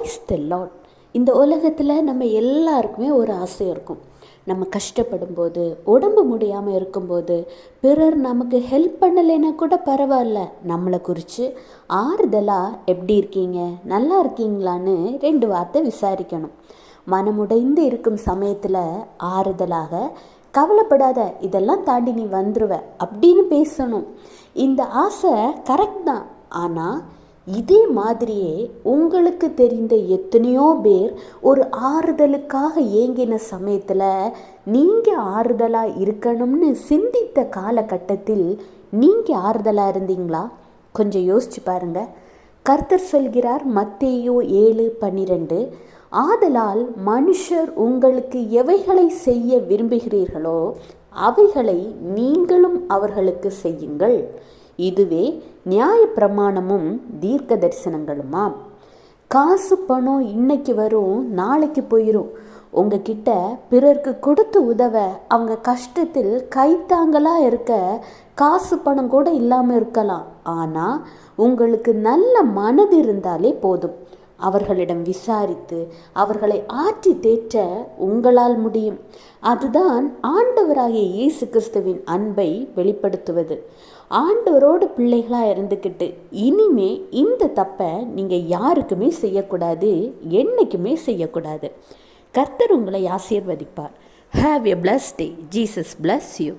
Praise the Lord. இந்த உலகத்தில் நம்ம எல்லாருக்குமே ஒரு ஆசை இருக்கும். நம்ம கஷ்டப்படும் போது, உடம்பு முடியாமல் இருக்கும்போது, பிறர் நமக்கு ஹெல்ப் பண்ணலைன்னா கூட பரவாயில்ல, நம்மளை குறித்து ஆறுதலாக எப்படி இருக்கீங்க, நல்லா இருக்கீங்களான்னு 2 வார்த்தை விசாரிக்கணும். மனமுடைந்து இருக்கும் சமயத்தில் ஆறுதலாக, கவலைப்படாத, இதெல்லாம் தாண்டி நீ வந்துருவ அப்படின்னு பேசணும். இந்த ஆசை கரெக்ட் தான். ஆனால் இதே மாதிரியே உங்களுக்கு தெரிந்த எத்தனையோ பேர் ஒரு ஆறுதலுக்காக ஏங்கின சமயத்தில் நீங்கள் ஆறுதலாக இருக்கணும்னு சிந்தித்த காலகட்டத்தில் நீங்கள் ஆறுதலாக இருந்தீங்களா? கொஞ்சம் யோசிச்சு பாருங்கள். கர்த்தர் சொல்கிறார், மத்தேயு 7:12, ஆதலால் மனுஷர் உங்களுக்கு எவைகளை செய்ய விரும்புகிறீர்களோ அவைகளை நீங்களும் அவர்களுக்கு செய்யுங்கள். இதுவே நியாயப்பிரமாணமும் தீர்க்க தரிசனங்களுமாம். காசு பணம் இன்னைக்கு வரும், நாளைக்கு போயிடும். உங்ககிட்ட பிறருக்கு கொடுத்து உதவ, அவங்க கஷ்டத்தில் கைத்தாங்கலாக இருக்க காசு பணம் கூட இல்லாமல் இருக்கலாம். ஆனால் உங்களுக்கு நல்ல மனது இருந்தாலே போதும். அவர்களிடம் விசாரித்து அவர்களை ஆற்றி தேற்ற உங்களால் முடியும். அதுதான் ஆண்டவராகிய இயேசு கிறிஸ்துவின் அன்பை வெளிப்படுத்துவது. ஆண்டவரோடு பிள்ளைகளாக இருந்துக்கிட்டு இனிமே இந்த தப்பை நீங்கள் யாருக்குமே செய்யக்கூடாது, என்றைக்குமே செய்யக்கூடாது. கர்த்தர் உங்களை ஆசீர்வதிப்பார். Have a blessed day. Jesus bless you.